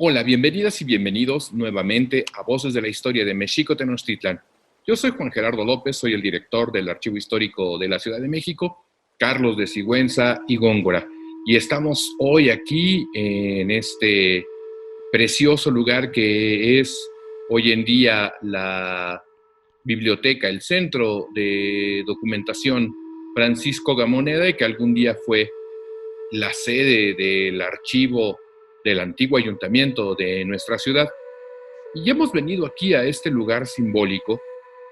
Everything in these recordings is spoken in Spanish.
Hola, bienvenidas y bienvenidos nuevamente a Voces de la Historia de México Tenochtitlan. Yo soy Juan Gerardo López, soy el director del Archivo Histórico de la Ciudad de México, Carlos de Sigüenza y Góngora. Y estamos hoy aquí en este precioso lugar que es hoy en día la biblioteca, el Centro de Documentación Francisco Gamoneda, y que algún día fue la sede del archivo del antiguo ayuntamiento de nuestra ciudad. Y hemos venido aquí a este lugar simbólico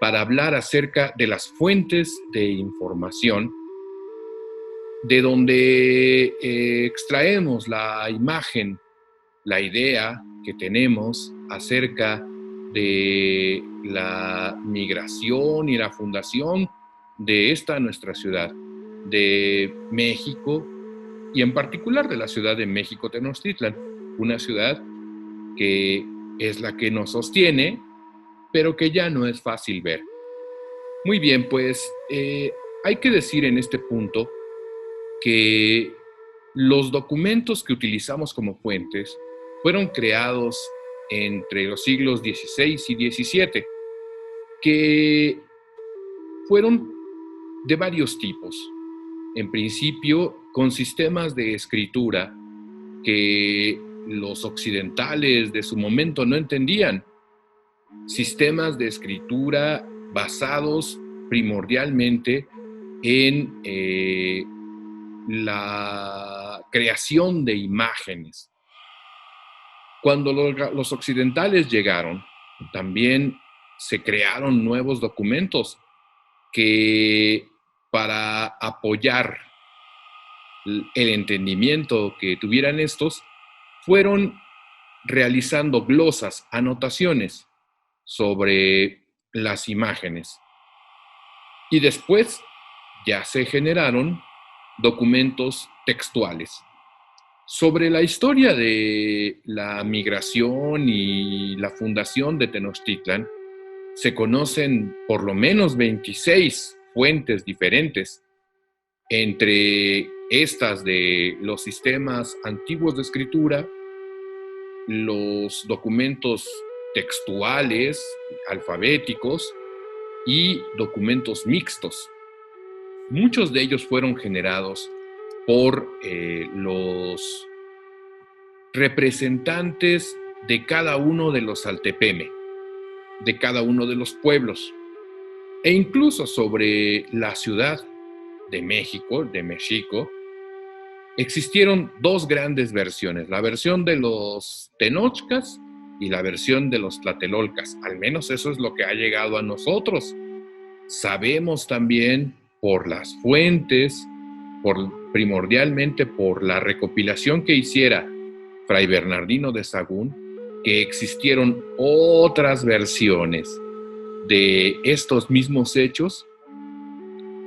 para hablar acerca de las fuentes de información de donde extraemos la imagen, la idea que tenemos acerca de la migración y la fundación de esta nuestra ciudad, de México, y en particular de la Ciudad de México Tenochtitlan, una ciudad que es la que nos sostiene, pero que ya no es fácil ver. Muy bien, pues hay que decir en este punto que los documentos que utilizamos como fuentes fueron creados entre los siglos XVI y XVII, que fueron de varios tipos. En principio, con sistemas de escritura que los occidentales de su momento no entendían. Sistemas de escritura basados primordialmente en la creación de imágenes. Cuando los occidentales llegaron, también se crearon nuevos documentos que, para apoyar el entendimiento que tuvieran estos, fueron realizando glosas, anotaciones sobre las imágenes. Y después ya se generaron documentos textuales. Sobre la historia de la migración y la fundación de Tenochtitlan, se conocen por lo menos 26 fuentes diferentes, entre estas de los sistemas antiguos de escritura, los documentos textuales, alfabéticos y documentos mixtos. Muchos de ellos fueron generados por los representantes de cada uno de los Altepemes, de cada uno de los pueblos, e incluso sobre la ciudad de México, existieron dos grandes versiones, la versión de los tenochcas y la versión de los tlatelolcas. Al menos eso es lo que ha llegado a nosotros. Sabemos también por las fuentes, primordialmente por la recopilación que hiciera Fray Bernardino de Sahagún, que existieron otras versiones de estos mismos hechos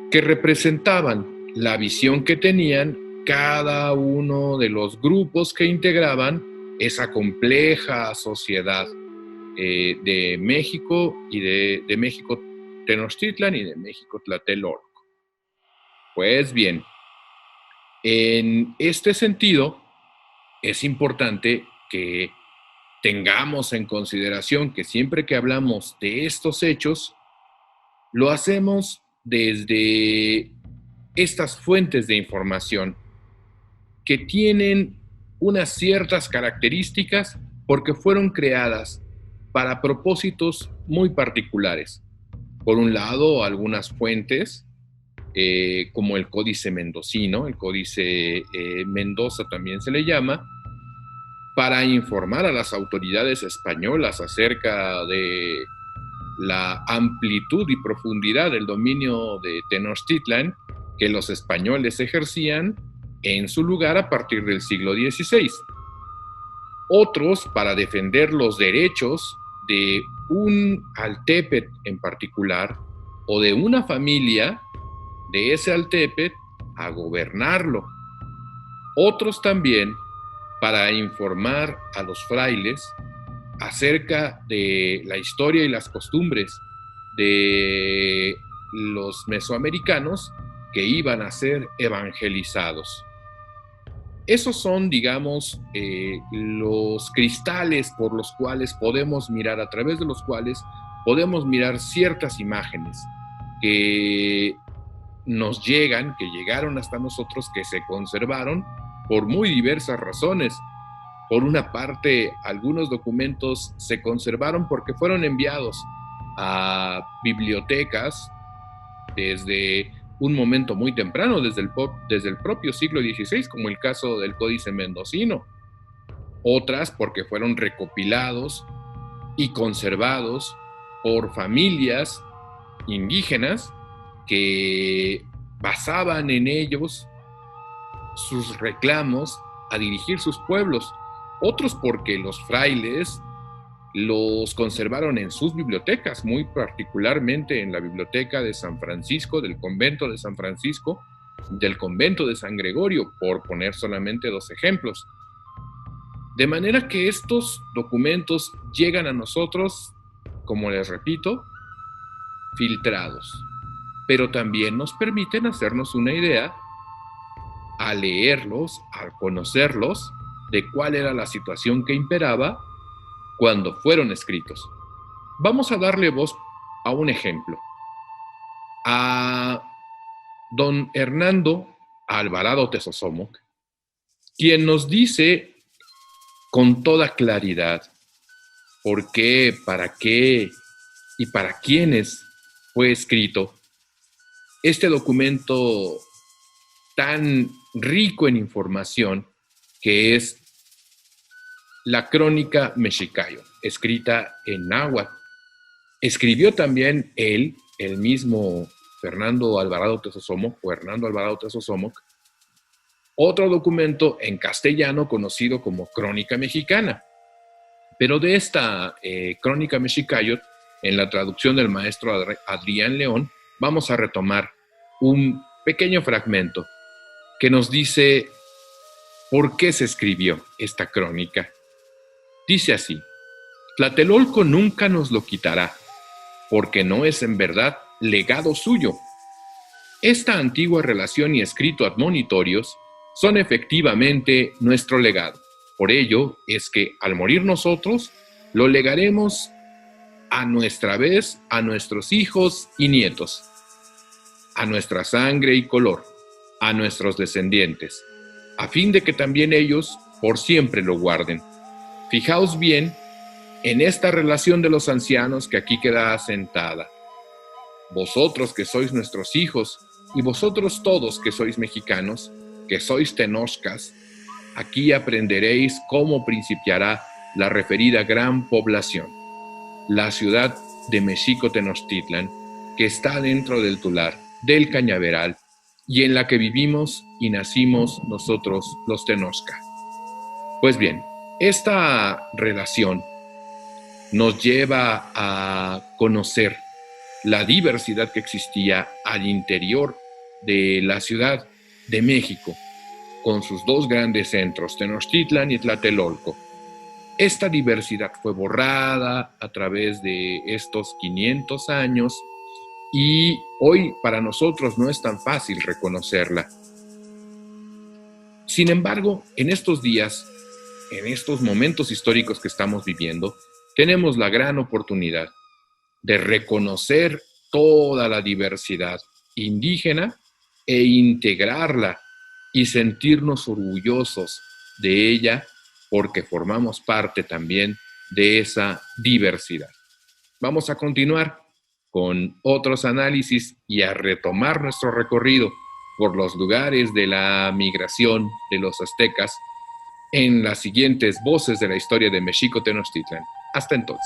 que representaban la visión que tenían cada uno de los grupos que integraban esa compleja sociedad de México y de México Tenochtitlan y de México Tlatelolco. Pues bien, en este sentido, es importante que tengamos en consideración que siempre que hablamos de estos hechos, lo hacemos desde estas fuentes de información que tienen unas ciertas características porque fueron creadas para propósitos muy particulares. Por un lado, algunas fuentes, como el Códice Mendocino, el Códice Mendoza también se le llama, para informar a las autoridades españolas acerca de la amplitud y profundidad del dominio de Tenochtitlan que los españoles ejercían en su lugar a partir del siglo XVI. Otros para defender los derechos de un altépetl en particular o de una familia de ese altépetl a gobernarlo. Otros también para informar a los frailes acerca de la historia y las costumbres de los mesoamericanos que iban a ser evangelizados. Esos son, digamos, los cristales por los cuales podemos mirar, a través de los cuales podemos mirar ciertas imágenes que nos llegan, que llegaron hasta nosotros, que se conservaron por muy diversas razones. Por una parte, algunos documentos se conservaron porque fueron enviados a bibliotecas desde un momento muy temprano, desde el propio siglo XVI, como el caso del Códice Mendocino. Otras porque fueron recopilados y conservados por familias indígenas que basaban en ellos sus reclamos a dirigir sus pueblos. Otros porque los frailes los conservaron en sus bibliotecas, muy particularmente en la biblioteca de San Francisco, del convento de San Francisco, del convento de San Gregorio, por poner solamente 2 ejemplos. De manera que estos documentos llegan a nosotros, como les repito, filtrados, pero también nos permiten hacernos una idea, a leerlos, a conocerlos, de cuál era la situación que imperaba cuando fueron escritos. Vamos a darle voz a un ejemplo. A don Hernando Alvarado Tezosomoc, quien nos dice con toda claridad por qué, para qué y para quiénes fue escrito este documento tan rico en información que es la Crónica Mexicayo, escrita en náhuatl. Escribió también él, el mismo Fernando Alvarado Tezosomoc o Hernando Alvarado Tezosomoc, otro documento en castellano conocido como Crónica Mexicana. Pero de esta Crónica Mexicayo, en la traducción del maestro Adrián León, vamos a retomar un pequeño fragmento que nos dice por qué se escribió esta crónica. Dice así: Tlatelolco nunca nos lo quitará, porque no es en verdad legado suyo. Esta antigua relación y escrito admonitorios son efectivamente nuestro legado. Por ello es que al morir nosotros, lo legaremos a nuestra vez a nuestros hijos y nietos, a nuestra sangre y color, a nuestros descendientes, a fin de que también ellos por siempre lo guarden. Fijaos bien en esta relación de los ancianos que aquí queda asentada. Vosotros que sois nuestros hijos, y vosotros todos que sois mexicanos, que sois tenochcas, aquí aprenderéis cómo principiará la referida gran población, la ciudad de Mexico-Tenochtitlan, que está dentro del Tular, del Cañaveral, y en la que vivimos y nacimos nosotros los tenochca. Pues bien, esta relación nos lleva a conocer la diversidad que existía al interior de la Ciudad de México, con sus 2 grandes centros, Tenochtitlan y Tlatelolco. Esta diversidad fue borrada a través de estos 500 años y hoy para nosotros no es tan fácil reconocerla. Sin embargo, en estos días, en estos momentos históricos que estamos viviendo, tenemos la gran oportunidad de reconocer toda la diversidad indígena e integrarla y sentirnos orgullosos de ella porque formamos parte también de esa diversidad. Vamos a continuar con otros análisis y a retomar nuestro recorrido por los lugares de la migración de los aztecas en las siguientes voces de la historia de Mexico-Tenochtitlan. Hasta entonces.